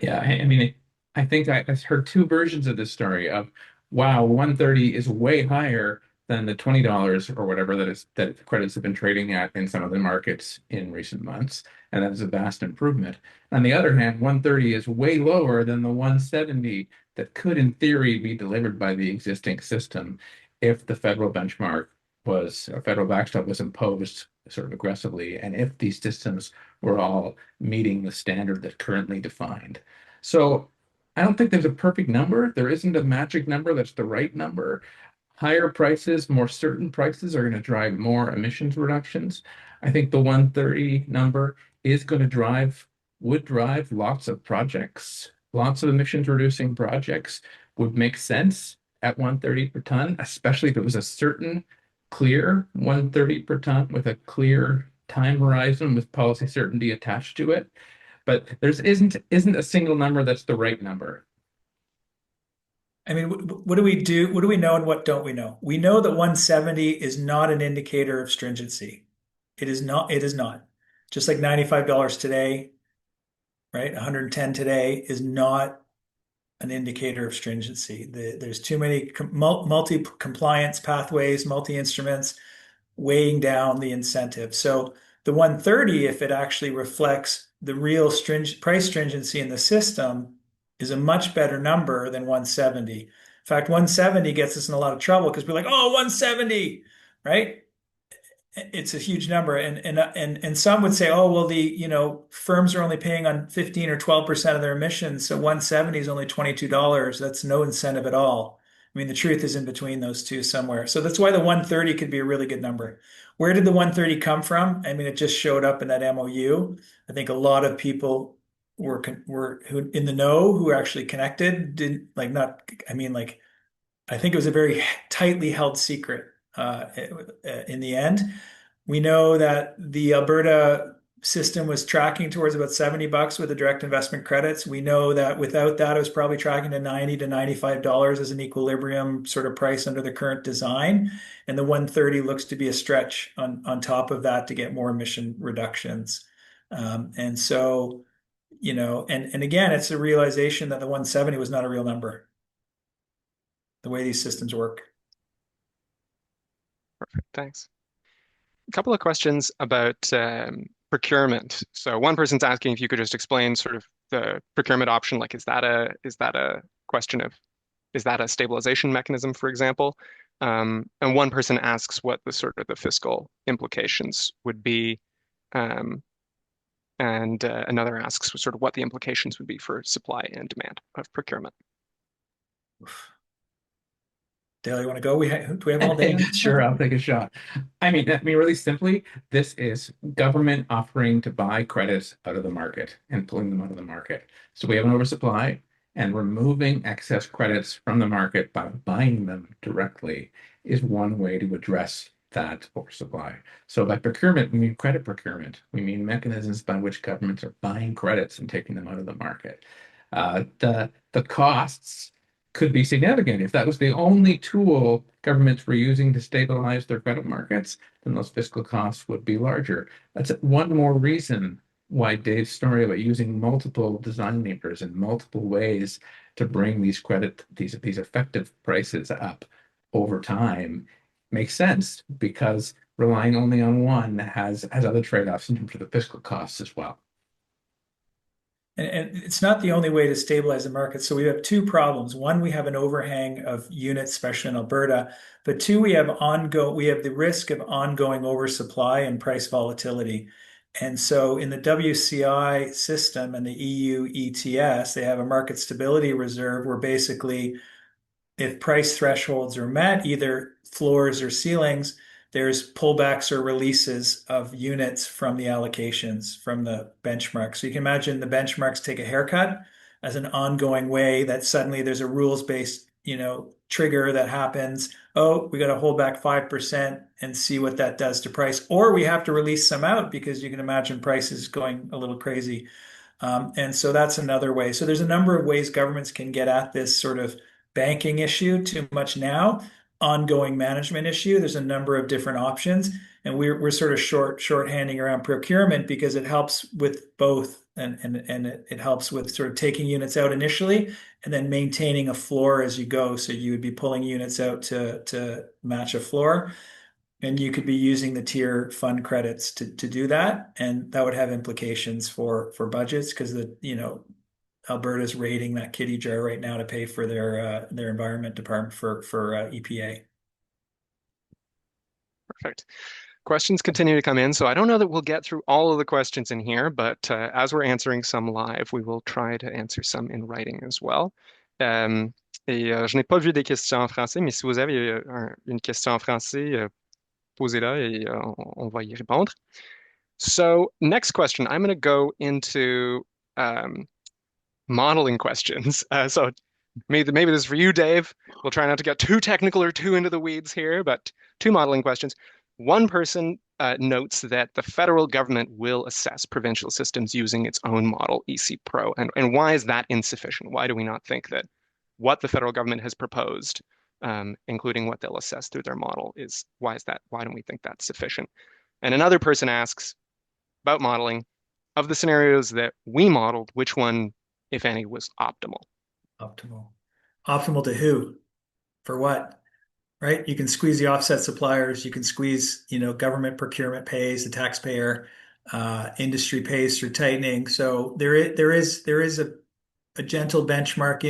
Yeah, I mean, I think I heard two versions of this story of, wow, 130 is way higher than the $20 or whatever that the credits have been trading at in some of the markets in recent months, and that is a vast improvement. On the other hand, 130 is way lower than the 170 that could, in theory, be delivered by the existing system if the federal benchmark was, a federal backstop was imposed sort of aggressively, and if these systems were all meeting the standard that's currently defined. So I don't think there's a perfect number. There isn't a magic number that's the right number. Higher prices, more certain prices are going to drive more emissions reductions. I think the 130 number is going to would drive lots of projects. Lots of emissions reducing projects would make sense at 130 per ton, especially if it was a certain clear 130 per ton with a clear time horizon with policy certainty attached to it. But isn't a single number that's the right number.
I mean, what do we do? What do we know and what don't we know? We know that 170 is not an indicator of stringency. It is not. It is not. Just like $95 today, right? 110 today is not an indicator of stringency. There's too many multi-compliance pathways, multi-instruments weighing down the incentive. So the 130, if it actually reflects the real price stringency in the system, is a much better number than 170. In fact, 170 gets us in a lot of trouble because we're like, oh, 170, right? It's a huge number. And some would say, oh, well, firms are only paying on 15 or 12% of their emissions. So 170 is only $22. That's no incentive at all. I mean, the truth is in between those two somewhere. So that's why the 130 could be a really good number. Where did the 130 come from? I mean, it just showed up in that MOU. I think a lot of people were who in the know, who were actually connected, didn't like not. I mean, like, I think it was a very tightly held secret in the end. We know that the Alberta system was tracking towards about $70 with the direct investment credits. We know that without that, it was probably tracking to $90 to $95 as an equilibrium sort of price under the current design. And the 130 looks to be a stretch on top of that to get more emission reductions. And so, and again, it's a realization that the 170 was not a real number, the way these systems work.
Perfect, thanks. A couple of questions about procurement. So one person's asking if you could just explain sort of the procurement option, like is that a question of, is that a stabilization mechanism, for example? And one person asks what the sort of the fiscal implications would be. And another asks sort of what the implications would be for supply and demand of procurement.
Dale, you want to go? Do we have all day?
Sure, I'll take a shot. Really simply, this is government offering to buy credits out of the market and pulling them out of the market. So we have an oversupply, and removing excess credits from the market by buying them directly is one way to address that oversupply. So by procurement, we mean credit procurement. We mean mechanisms by which governments are buying credits and taking them out of the market. The costs could be significant. If that was the only tool governments were using to stabilize their credit markets, then those fiscal costs would be larger. That's one more reason why Dave's story about using multiple design levers and multiple ways to bring these effective prices up over time makes sense, because relying only on one has other trade-offs in terms of the fiscal costs as well.
And it's not the only way to stabilize the market. So we have two problems. One, we have an overhang of units, especially in Alberta. But two, we have the risk of ongoing oversupply and price volatility. And so in the WCI system and the EU ETS, they have a market stability reserve where basically if price thresholds are met, either floors or ceilings, there's pullbacks or releases of units from the allocations from the benchmark. So you can imagine the benchmarks take a haircut as an ongoing way that suddenly there's a rules-based, trigger that happens. Oh, we got to hold back 5% and see what that does to price. Or we have to release some out because you can imagine prices going a little crazy. And so that's another way. So there's a number of ways governments can get at this sort of banking issue, too much now, ongoing management issue. There's a number of different options, and we're sort of shorthanding around procurement because it helps with both, and it helps with sort of taking units out initially and then maintaining a floor as you go. So you would be pulling units out to match a floor, and you could be using the tier fund credits to do that, and that would have implications for budgets because Alberta's raiding that kitty jar right now to pay for their environment department for EPA.
Perfect. Questions continue to come in, so I don't know that we'll get through all of the questions in here, but as we're answering some live, we will try to answer some in writing as well. Je n'ai pas vu des questions en français, mais si vous avez une question en français, posez-la et on va y répondre. So next question, I'm going to go into modeling questions. So maybe this is for you, Dave. We'll try not to get too technical or too into the weeds here, but two modeling questions. One person notes that the federal government will assess provincial systems using its own model, EC Pro. And why is that insufficient? Why do we not think that what the federal government has proposed, including what they'll assess through their model, why don't we think that's sufficient? And another person asks about modeling, of the scenarios that we modeled, which one, if any, was optimal?
Optimal to who? For what? Right? You can squeeze the offset suppliers. You can squeeze, government procurement pays, the taxpayer, industry pays through tightening. So there is a gentle benchmark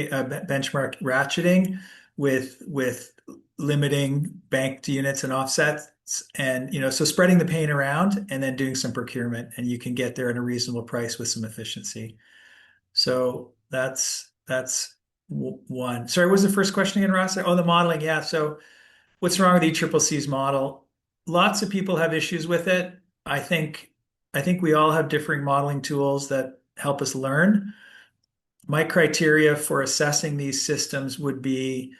ratcheting with limiting banked units and offsets, and so spreading the pain around and then doing some procurement, and you can get there at a reasonable price with some efficiency. So that's one. Sorry, what was the first question again, Ross? Oh, the modeling. Yeah. So what's wrong with ECCC's model? Lots of people have issues with it. I think we all have differing modeling tools that help us learn. My criteria for assessing these systems would be,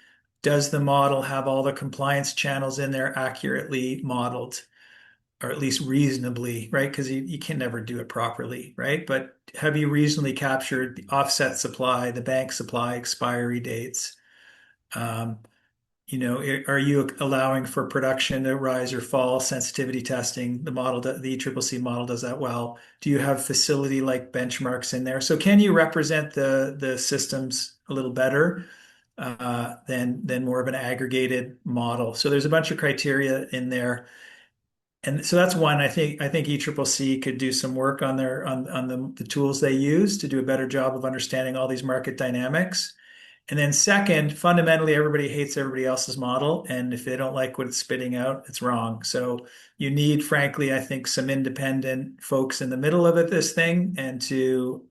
does the model have all the compliance channels in there accurately modeled, or at least reasonably, right? Because you can never do it properly, right? But have you reasonably captured the offset supply, the bank supply, expiry dates? Are you allowing for production to rise or fall, sensitivity testing? The ECCC model does that well. Do you have facility-like benchmarks in there? So can you represent the systems a little better than more of an aggregated model? So there's a bunch of criteria in there. And so that's one. I think ECCC could do some work on the tools they use to do a better job of understanding all these market dynamics. And then second, fundamentally, everybody hates everybody else's model, and if they don't like what it's spitting out, it's wrong. So you need, frankly, I think, some independent folks in the middle of this thing, and to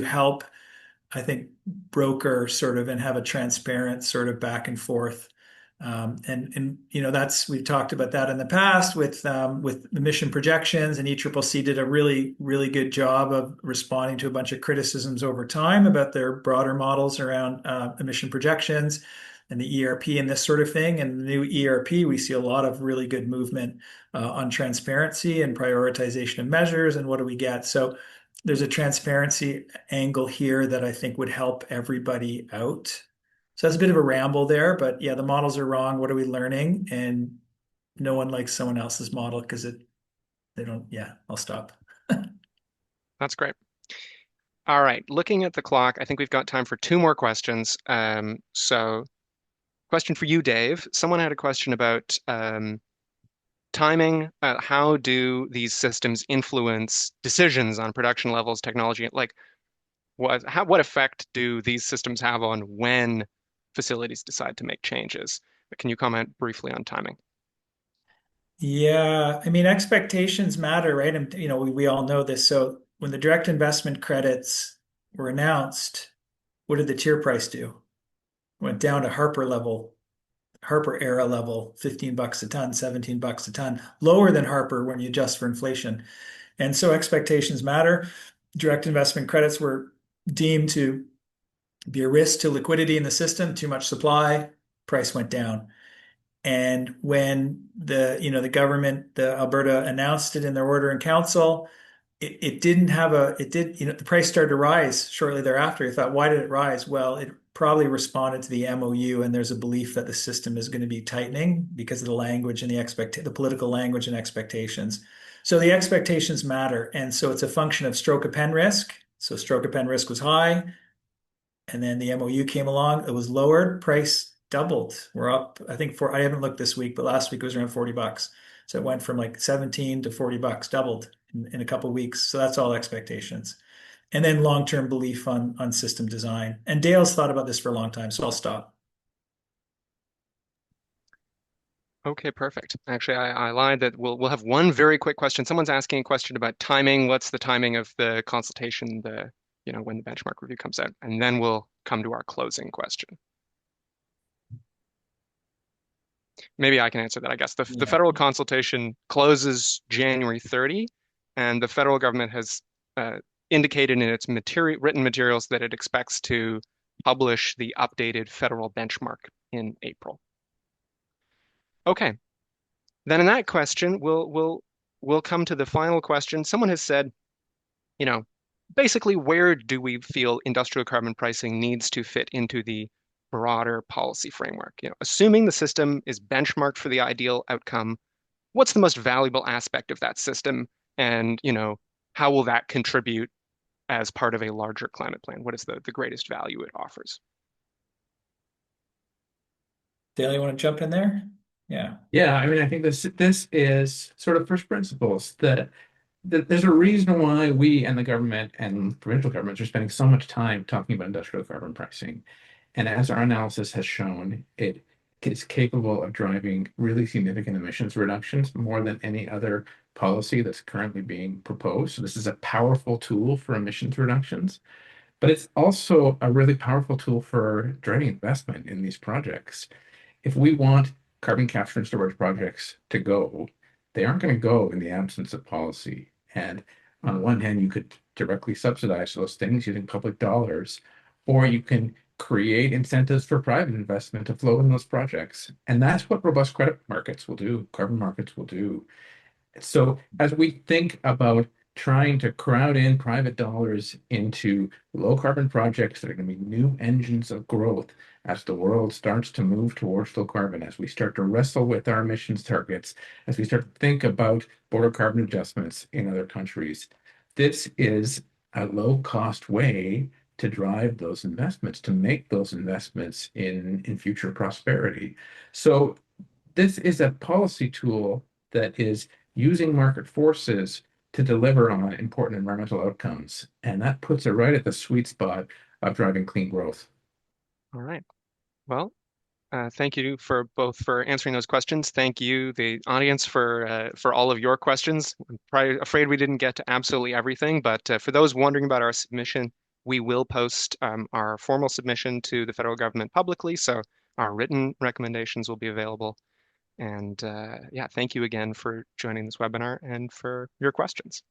help, I think, broker sort of and have a transparent sort of back and forth And that's we've talked about that in the past with emission projections, and ECCC did a really good job of responding to a bunch of criticisms over time about their broader models around emission projections and the ERP and this sort of thing. And the new ERP, we see a lot of really good movement on transparency and prioritization of measures and what do we get. So there's a transparency angle here that I think would help everybody out. So that's a bit of a ramble there, but yeah, the models are wrong. What are we learning? And no one likes someone else's model because they don't. Yeah, I'll stop.
That's great. All right, looking at the clock, I think we've got time for two more questions. So question for you, Dave. Someone had a question about timing. How do these systems influence decisions on production levels, technology? Like, what effect do these systems have on when facilities decide to make changes? Can you comment briefly on timing?
Yeah, I mean, expectations matter, right? And we all know this. So when the direct investment credits were announced, what did the tier price do? Went down to Harper era level, $15 a ton, $17 a ton, lower than Harper when you adjust for inflation. And so expectations matter. Direct investment credits were deemed to be a risk to liquidity in the system, too much supply, price went down. And when the government, the Alberta announced it in their order in council, it didn't have the price started to rise shortly thereafter. You thought, why did it rise? Well, it probably responded to the MOU, and there's a belief that the system is going to be tightening because of the language and the political language and expectations. So the expectations matter. And so it's a function of stroke of pen risk. So stroke of pen risk was high. And then the MOU came along, it was lowered, price doubled. We're up, I think I haven't looked this week, but last week it was around $40. So it went from like 17 to $40, doubled in a couple of weeks. So that's all expectations. And then long-term belief on system design. And Dale's thought about this for a long time, so I'll stop.
Okay, perfect. Actually, I lied that we'll have one very quick question. Someone's asking a question about timing. What's the timing of the consultation, when the benchmark review comes out? And then we'll come to our closing question. Maybe I can answer that, I guess. The federal consultation closes January 30, and the federal government has indicated in its written materials that it expects to publish the updated federal benchmark in April. Okay, then in that question, we'll come to the final question. Someone has said, basically, where do we feel industrial carbon pricing needs to fit into the broader policy framework? Assuming the system is benchmarked for the ideal outcome, what's the most valuable aspect of that system? And, how will that contribute as part of a larger climate plan? What is the greatest value it offers?
Dale, you want to jump in there? Yeah.
Yeah, I mean, I think this is sort of first principles that there's a reason why we and the government and provincial governments are spending so much time talking about industrial carbon pricing. And as our analysis has shown, it is capable of driving really significant emissions reductions more than any other policy that's currently being proposed. So this is a powerful tool for emissions reductions, but it's also a really powerful tool for driving investment in these projects. If we want carbon capture and storage projects to go, they aren't going to go in the absence of policy. And on one hand, you could directly subsidize those things using public dollars, or you can create incentives for private investment to flow in those projects. And that's what robust credit markets will do, carbon markets will do. So as we think about trying to crowd in private dollars into low carbon projects that are going to be new engines of growth as the world starts to move towards low carbon, as we start to wrestle with our emissions targets, as we start to think about border carbon adjustments in other countries, this is a low cost way to drive those investments, to make those investments in future prosperity. So this is a policy tool that is using market forces to deliver on important environmental outcomes. And that puts it right at the sweet spot of driving clean growth.
All right. Well, thank you for answering those questions. Thank you, the audience, for all of your questions. I'm probably afraid we didn't get to absolutely everything, but for those wondering about our submission, we will post our formal submission to the federal government publicly. So Our written recommendations will be available. And yeah, thank you again for joining this webinar and for your questions.